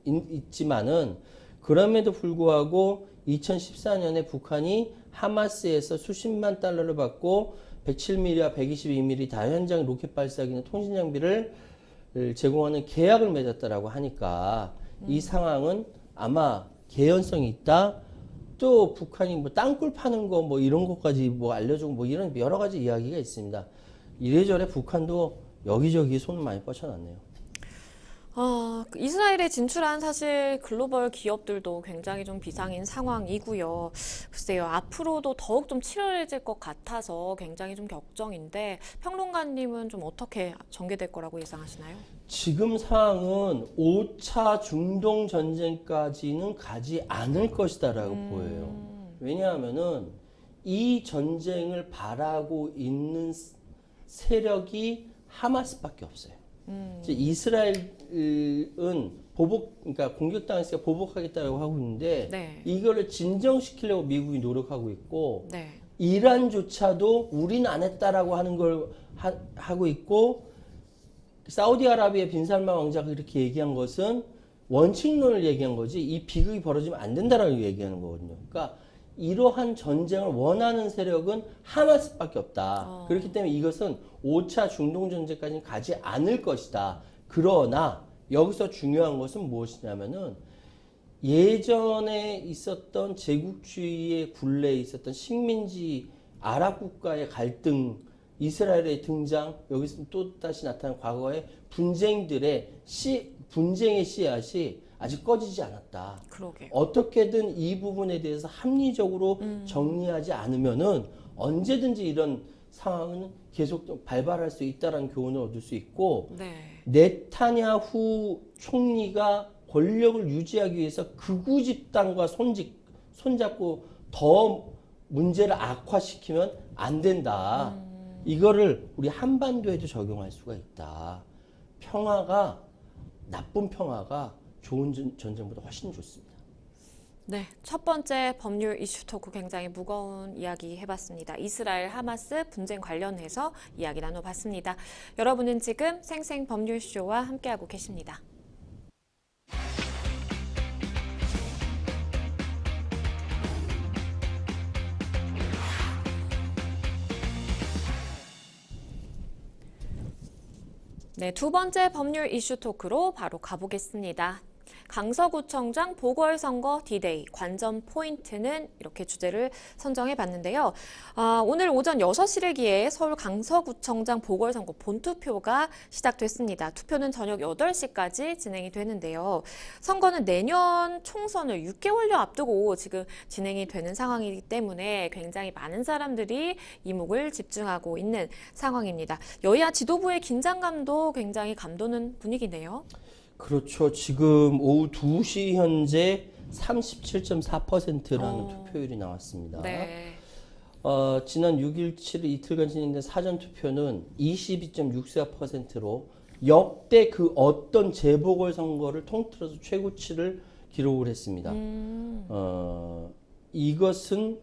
있지만은 그럼에도 불구하고 2014년에 북한이 하마스에서 수십만 달러를 받고 107mm와 122mm 다현장 로켓 발사기나 통신 장비를 제공하는 계약을 맺었다라고 하니까 이 상황은 아마 개연성이 있다. 또 북한이 땅굴 파는 거 이런 것까지 알려주고 이런 여러 가지 이야기가 있습니다. 이래저래 북한도 여기저기 손 많이 뻗쳐놨네요.
이스라엘에 진출한 사실 글로벌 기업들도 굉장히 좀 비상인 상황이고요. 글쎄요, 앞으로도 더욱 좀 치열해질 것 같아서 굉장히 좀 걱정인데 평론가님은 좀 어떻게 전개될 거라고 예상하시나요?
지금 상황은 5차 중동 전쟁까지는 가지 않을 것이다라고 보여요. 왜냐하면은 이 전쟁을 바라고 있는 세력이 하마스밖에 없어요. 이제 이스라엘은 그러니까 공격당했으니까 보복하겠다고 하고 있는데
네.
이거를 진정시키려고 미국이 노력하고 있고
네.
이란조차도 우리는 안 했다라고 하는 걸 하고 있고 사우디아라비아 빈살만 왕자가 이렇게 얘기한 것은 원칙론을 얘기한 거지 이 비극이 벌어지면 안 된다라고 얘기하는 거거든요. 그러니까 이러한 전쟁을 원하는 세력은 하마스밖에 없다. 그렇기 때문에 이것은 5차 중동 전쟁까지는 가지 않을 것이다. 그러나 여기서 중요한 것은 무엇이냐면은 예전에 있었던 제국주의의 굴레에 있었던 식민지 아랍 국가의 갈등, 이스라엘의 등장, 여기서 또 다시 나타난 과거의 분쟁의 씨앗이 아직 꺼지지 않았다.
그러게요.
어떻게든 이 부분에 대해서 합리적으로 정리하지 않으면은 언제든지 이런 상황은 계속 발발할 수 있다라는 교훈을 얻을 수 있고
네.
네타냐후 총리가 권력을 유지하기 위해서 극우 집단과 손잡고 더 문제를 악화시키면 안 된다. 이거를 우리 한반도에도 적용할 수가 있다. 나쁜 평화가 좋은 전쟁보다 훨씬 좋습니다.
네, 첫 번째 법률 이슈 토크 굉장히 무거운 이야기 해봤습니다. 이스라엘 하마스 분쟁 관련해서 이야기 나눠봤습니다. 여러분은 지금 생생 법률쇼와 함께하고 계십니다. 네, 두 번째 법률 이슈 토크로 바로 가보겠습니다. 강서구청장 보궐선거 D-Day 관전 포인트는 이렇게 주제를 선정해 봤는데요. 오늘 오전 6시를 기해 서울 강서구청장 보궐선거 본투표가 시작됐습니다. 투표는 저녁 8시까지 진행이 되는데요. 선거는 내년 총선을 6개월여 앞두고 지금 진행이 되는 상황이기 때문에 굉장히 많은 사람들이 이목을 집중하고 있는 상황입니다. 여야 지도부의 긴장감도 굉장히 감도는 분위기네요.
그렇죠. 지금 오후 2시 현재 37.4%라는 투표율이 나왔습니다.
네.
지난 6일, 7일 이틀간 진행된 사전투표는 22.64%로 역대 그 어떤 재보궐선거를 통틀어서 최고치를 기록을 했습니다. 이것은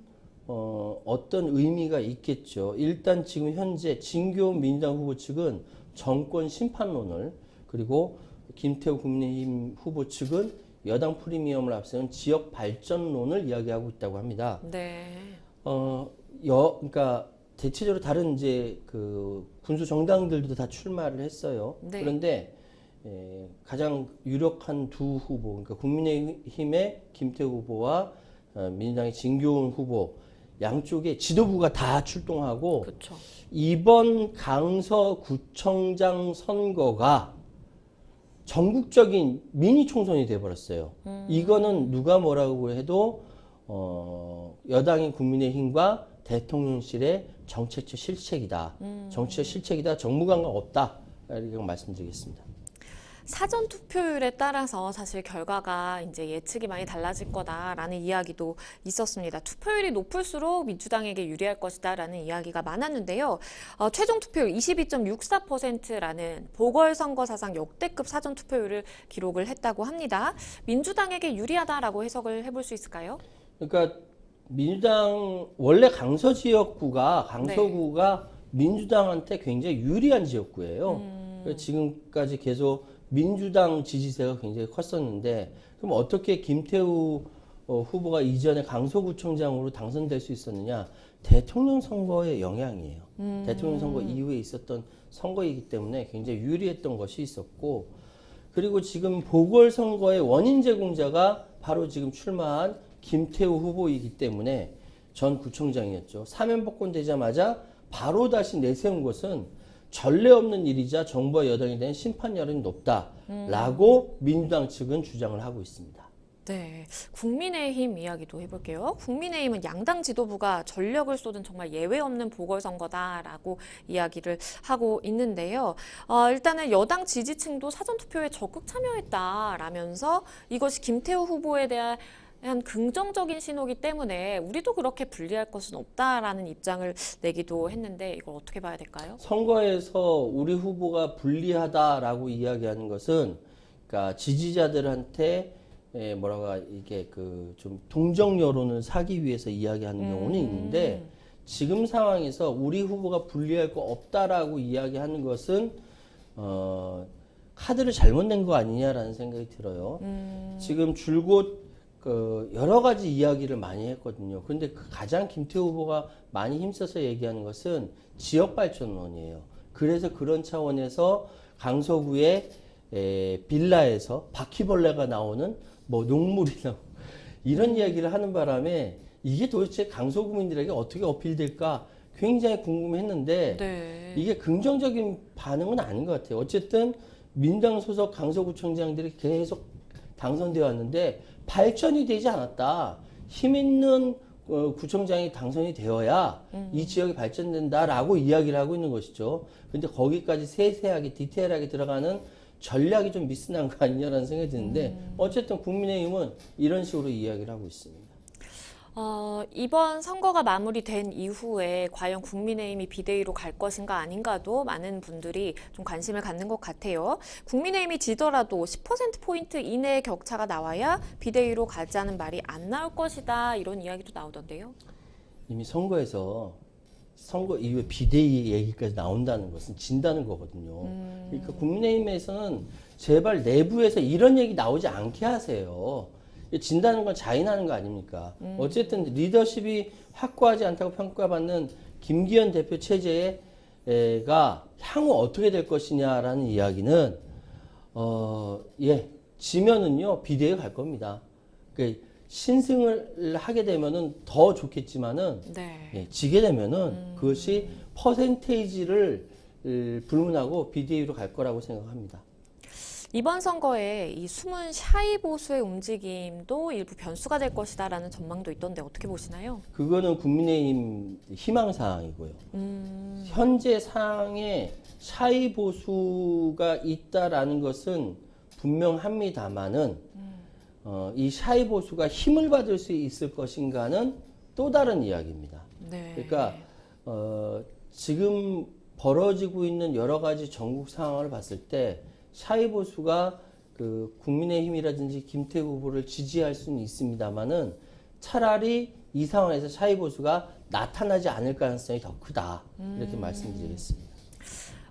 어떤 의미가 있겠죠. 일단 지금 현재 진교훈 민주당 후보 측은 정권 심판론을 그리고 김태우 국민의힘 후보 측은 여당 프리미엄을 앞세운 지역 발전론을 이야기하고 있다고 합니다.
네.
그러니까 대체적으로 다른 이제 그 군수 정당들도 다 출마를 했어요.
네.
그런데 가장 유력한 두 후보, 그러니까 국민의힘의 김태우 후보와 민주당의 진교훈 후보 양쪽에 지도부가 다 출동하고
그렇죠.
이번 강서구청장 선거가 전국적인 미니 총선이 돼버렸어요. 이거는 누가 뭐라고 해도 여당인 국민의힘과 대통령실의 정책적 실책이다. 정치적 실책이다. 정무감각 없다. 이렇게 말씀드리겠습니다.
사전 투표율에 따라서 사실 결과가 이제 예측이 많이 달라질 거다라는 이야기도 있었습니다. 투표율이 높을수록 민주당에게 유리할 것이다라는 이야기가 많았는데요. 최종 투표율 22.64%라는 보궐선거 사상 역대급 사전 투표율을 기록을 했다고 합니다. 민주당에게 유리하다라고 해석을 해볼 수 있을까요?
그러니까 민주당 원래 강서 지역구가 강서구가 민주당한테 굉장히 유리한 지역구예요. 그래서 지금까지 계속 민주당 지지세가 굉장히 컸었는데 그럼 어떻게 김태우 후보가 이전에 강서구청장으로 당선될 수 있었느냐? 대통령 선거의 영향이에요. 대통령 선거 이후에 있었던 선거이기 때문에 굉장히 유리했던 것이 있었고 그리고 지금 보궐선거의 원인 제공자가 바로 지금 출마한 김태우 후보이기 때문에 전 구청장이었죠. 사면복권 되자마자 바로 다시 내세운 것은 전례 없는 일이자 정부와 여당에 대한 심판 여론이 높다라고 민주당 측은 주장을 하고 있습니다.
네, 국민의힘 이야기도 해볼게요. 국민의힘은 양당 지도부가 전력을 쏟은 정말 예외 없는 보궐선거다라고 이야기를 하고 있는데요. 일단은 여당 지지층도 사전투표에 적극 참여했다라면서 이것이 김태우 후보에 대한 긍정적인 신호기 때문에 우리도 그렇게 불리할 것은 없다라는 입장을 내기도 했는데 이걸 어떻게 봐야 될까요?
선거에서 우리 후보가 불리하다라고 이야기하는 것은 그러니까 지지자들한테 뭐라고 이게 그 좀 동정 여론을 사기 위해서 이야기하는 경우는 있는데 지금 상황에서 우리 후보가 불리할 거 없다라고 이야기하는 것은 카드를 잘못 낸 거 아니냐라는 생각이 들어요. 지금 줄곧 그 여러 가지 이야기를 많이 했거든요. 그런데 그 가장 김태우 후보가 많이 힘써서 얘기하는 것은 지역 발전론이에요. 그래서 그런 차원에서 강서구의 빌라에서 바퀴벌레가 나오는 뭐 녹물이 나오고 이런 이야기를 하는 바람에 이게 도대체 강서구민들에게 어떻게 어필될까 굉장히 궁금했는데
네.
이게 긍정적인 반응은 아닌 것 같아요. 어쨌든 민당 소속 강서구청장들이 계속 당선되어 왔는데 발전이 되지 않았다. 힘 있는 구청장이 당선이 되어야 이 지역이 발전된다라고 이야기를 하고 있는 것이죠. 근데 거기까지 세세하게 디테일하게 들어가는 전략이 좀 미스난 거 아니냐라는 생각이 드는데 어쨌든 국민의힘은 이런 식으로 이야기를 하고 있습니다.
이번 선거가 마무리된 이후에 과연 국민의힘이 비대위로 갈 것인가 아닌가도 많은 분들이 좀 관심을 갖는 것 같아요. 국민의힘이 지더라도 10%포인트 이내의 격차가 나와야 비대위로 가자는 말이 안 나올 것이다. 이런 이야기도 나오던데요.
이미 선거 이후에 비대위 얘기까지 나온다는 것은 진다는 거거든요. 그러니까 국민의힘에서는 제발 내부에서 이런 얘기 나오지 않게 하세요. 진다는 건 자인하는 거 아닙니까? 어쨌든 리더십이 확고하지 않다고 평가받는 김기현 대표 체제가 향후 어떻게 될 것이냐라는 이야기는 지면은요 비대위 갈 겁니다. 그러니까 신승을 하게 되면은 더 좋겠지만은
네.
지게 되면은 그것이 퍼센테이지를 불문하고 비대위로 갈 거라고 생각합니다.
이번 선거에 이 숨은 샤이 보수의 움직임도 일부 변수가 될 것이다라는 전망도 있던데 어떻게 보시나요?
그거는 국민의힘 희망사항이고요. 현재 상황에 샤이 보수가 있다라는 것은 분명합니다만은 이 샤이 보수가 힘을 받을 수 있을 것인가는 또 다른 이야기입니다.
네.
그러니까 지금 벌어지고 있는 여러 가지 전국 상황을 봤을 때 샤이 보수가 그 국민의힘이라든지 김태우 후보를 지지할 수는 있습니다만은 차라리 이 상황에서 샤이 보수가 나타나지 않을 가능성이 더 크다 이렇게 말씀드리겠습니다.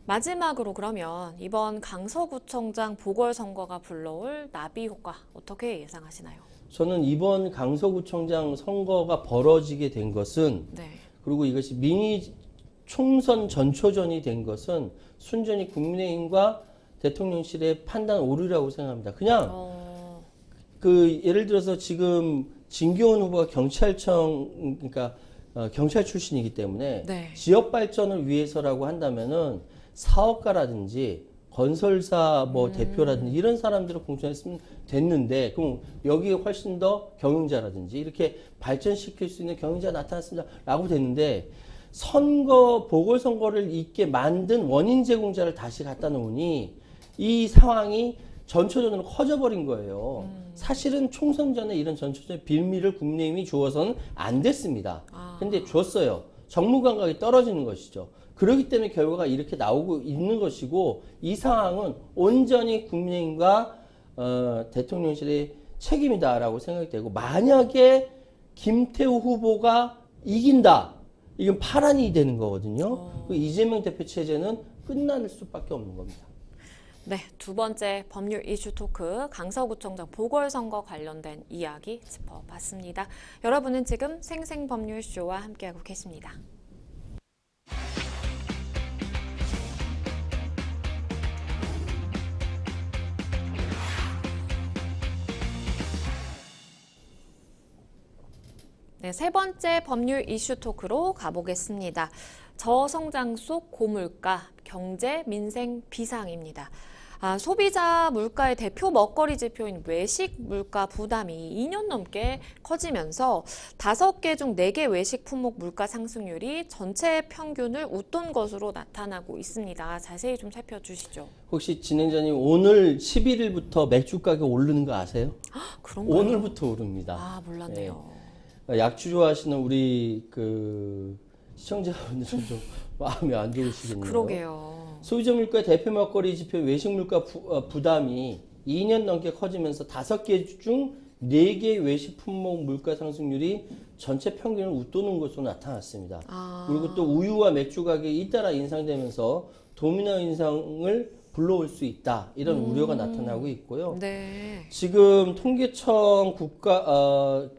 마지막으로 그러면 이번 강서구청장 보궐선거가 불러올 나비 효과 어떻게 예상하시나요?
저는 이번 강서구청장 선거가 벌어지게 된 것은
네.
그리고 이것이 미니 총선 전초전이 된 것은 순전히 국민의힘과 대통령실의 판단 오류라고 생각합니다. 그냥 그 예를 들어서 지금 진교훈 후보가 경찰청 그러니까 경찰 출신이기 때문에
네.
지역 발전을 위해서라고 한다면은 사업가라든지 건설사 뭐 대표라든지 이런 사람들을 공천했으면 됐는데 그럼 여기에 훨씬 더 경영자라든지 이렇게 발전시킬 수 있는 경영자가 나타났습니다라고 됐는데 보궐선거를 있게 만든 원인 제공자를 다시 갖다 놓으니 이 상황이 전초전으로 커져버린 거예요. 사실은 총선 전에 이런 전초전의 빌미를 국민의힘이 주어서는 안 됐습니다. 근데 줬어요. 정무 감각이 떨어지는 것이죠. 그렇기 때문에 결과가 이렇게 나오고 있는 것이고 이 상황은 온전히 국민의힘과 대통령실의 책임이다라고 생각이 되고 만약에 김태우 후보가 이긴다. 이건 파란이 되는 거거든요. 이재명 대표 체제는 끝날 수밖에 없는 겁니다.
네, 두 번째 법률 이슈 토크 강서구청장 보궐선거 관련된 이야기 짚어봤습니다. 여러분은 지금 생생법률쇼와 함께하고 계십니다. 네, 세 번째 법률 이슈 토크로 가보겠습니다. 저성장 속 고물가, 경제, 민생 비상입니다. 소비자 물가의 대표 먹거리 지표인 외식 물가 부담이 2년 넘게 커지면서 5개 중 4개 외식 품목 물가 상승률이 전체 평균을 웃돈 것으로 나타나고 있습니다. 자세히 좀 살펴주시죠.
혹시 진행자님 오늘 11일부터 맥주 가격 오르는 거 아세요?
그런가요?
오늘부터 오릅니다.
아, 몰랐네요.
약주 좋아하시는 우리 그 시청자분들은 좀 마음이 안 좋으시겠네요.
그러게요.
소비자 물가 대표 먹거리 지표 외식 물가 부담이 2년 넘게 커지면서 5개 중 4개 외식 품목 물가 상승률이 전체 평균을 웃도는 것으로 나타났습니다. 그리고 또 우유와 맥주 가격이 잇따라 인상되면서 도미노 인상을 불러올 수 있다. 이런 우려가 나타나고 있고요.
네.
지금 통계청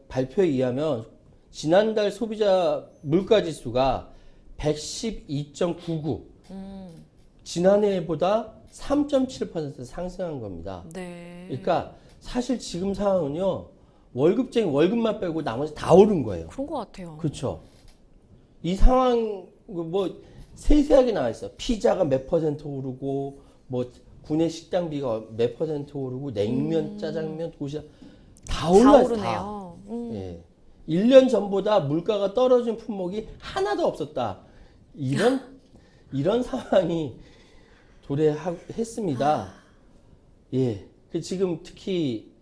발표에 의하면 지난달 소비자 물가 지수가 112.99. 지난해보다 3.7% 상승한 겁니다.
네.
그러니까 사실 지금 상황은요, 월급쟁이 월급만 빼고 나머지 다 오른 거예요.
그런 것 같아요.
그렇죠. 이 상황 뭐 세세하게 나와 있어. 피자가 몇 퍼센트 오르고 뭐 구내 식당비가 몇 퍼센트 오르고 냉면, 짜장면, 도시락 다 올랐어요.
오르네요.
예. 1년 전보다 물가가 떨어진 품목이 하나도 없었다. 이런 상황이 도래했습니다. 예. 지금 특히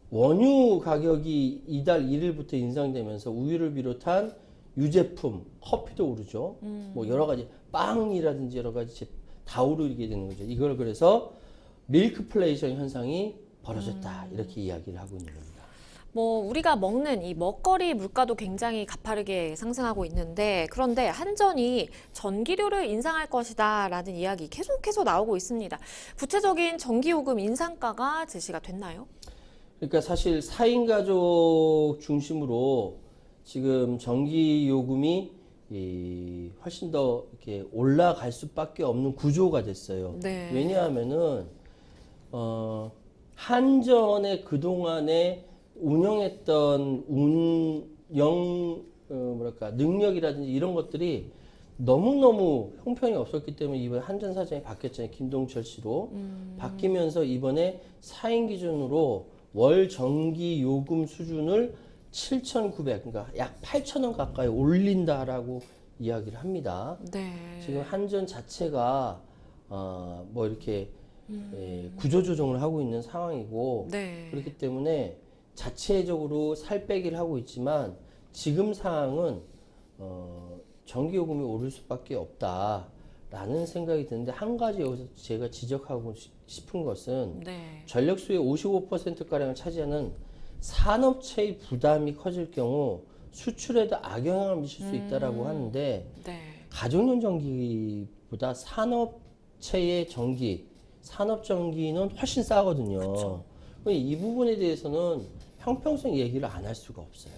원유 가격이 이달 1일부터 인상되면서 우유를 비롯한 유제품, 커피도 오르죠. 뭐 여러 가지 빵이라든지 여러 가지 다 오르게 되는 거죠. 이걸 그래서 밀크플레이션 현상이 벌어졌다. 이렇게 이야기를 하고 있는 겁니다.
뭐 우리가 먹는 이 먹거리 물가도 굉장히 가파르게 상승하고 있는데 그런데 한전이 전기료를 인상할 것이다라는 이야기 계속해서 나오고 있습니다. 구체적인 전기요금 인상가가 제시가 됐나요?
그러니까 사실 4인 가족 중심으로 지금 전기요금이 훨씬 더 이렇게 올라갈 수밖에 없는 구조가 됐어요.
네.
왜냐하면은 한전의 그동안에 운영했던 능력이라든지 이런 것들이 너무너무 형편이 없었기 때문에 이번에 한전 사장이 바뀌었잖아요. 김동철 씨로. 바뀌면서 이번에 4인 기준으로 월 전기 요금 수준을 7,900, 그러니까 약 8,000원 가까이 올린다라고 이야기를 합니다.
네.
지금 한전 자체가 뭐 이렇게 구조조정을 하고 있는 상황이고
네.
그렇기 때문에 자체적으로 살 빼기를 하고 있지만 지금 상황은 전기요금이 오를 수밖에 없다라는 생각이 드는데 한 가지 여기서 제가 지적하고 싶은 것은
네.
전력수의 55%가량을 차지하는 산업체의 부담이 커질 경우 수출에도 악영향을 미칠 수 있다라고 하는데
네.
가정용 전기보다 산업체의 전기, 산업전기는 훨씬 싸거든요. 이 부분에 대해서는 형평성 얘기를 안 할 수가 없어요.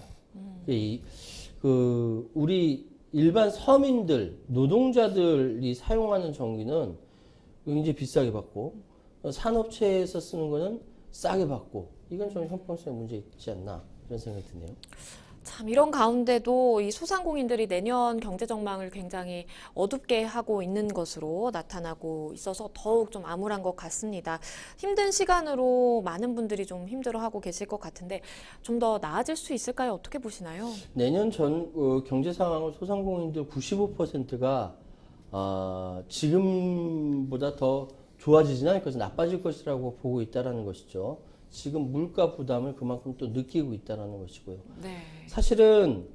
우리 일반 서민들, 노동자들이 사용하는 전기는 굉장히 비싸게 받고 산업체에서 쓰는 거는 싸게 받고 이건 좀 형평성에 문제 있지 않나 이런 생각이 드네요.
참 이런 가운데도 이 소상공인들이 내년 경제 전망을 굉장히 어둡게 하고 있는 것으로 나타나고 있어서 더욱 좀 암울한 것 같습니다. 힘든 시간으로 많은 분들이 좀 힘들어하고 계실 것 같은데 좀 더 나아질 수 있을까요? 어떻게 보시나요?
내년 경제 상황을 소상공인들 95%가 지금보다 더 좋아지진 않을 것이 나빠질 것이라고 보고 있다라는 것이죠. 지금 물가 부담을 그만큼 또 느끼고 있다는 것이고요.
네.
사실은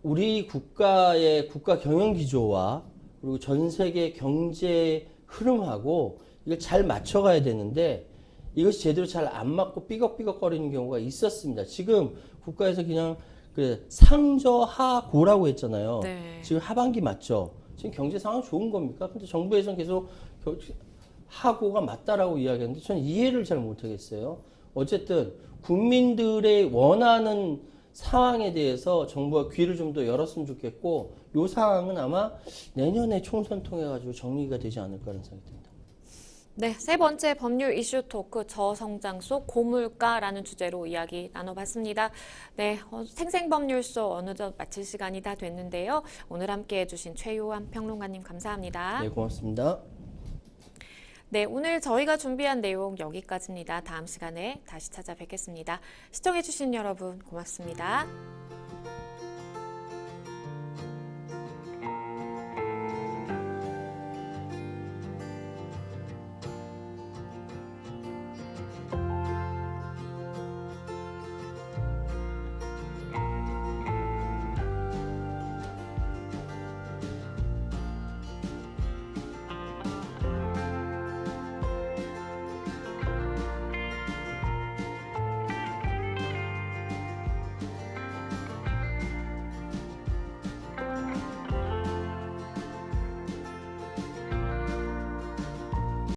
우리 국가의 국가 경영 기조와 그리고 전 세계 경제 흐름하고 이걸 잘 맞춰가야 되는데 이것이 제대로 잘 안 맞고 삐걱삐걱거리는 경우가 있었습니다. 지금 국가에서 그냥 상저하고라고 했잖아요.
네.
지금 하반기 맞죠? 지금 경제 상황 좋은 겁니까? 근데 정부에서는 계속 하고가 맞다라고 이야기하는데 저는 이해를 잘 못하겠어요. 어쨌든 국민들의 원하는 상황에 대해서 정부가 귀를 좀 더 열었으면 좋겠고 이 상황은 아마 내년에 총선 통해 가지고 정리가 되지 않을까라는 생각이 듭니다.
네, 세 번째 법률 이슈 토크 저성장 속 고물가라는 주제로 이야기 나눠봤습니다. 네, 생생법률소 어느덧 마칠 시간이 다 됐는데요. 오늘 함께해 주신 최요한 평론가님 감사합니다.
네, 고맙습니다.
네. 네, 오늘 저희가 준비한 내용 여기까지입니다. 다음 시간에 다시 찾아뵙겠습니다. 시청해주신 여러분 고맙습니다.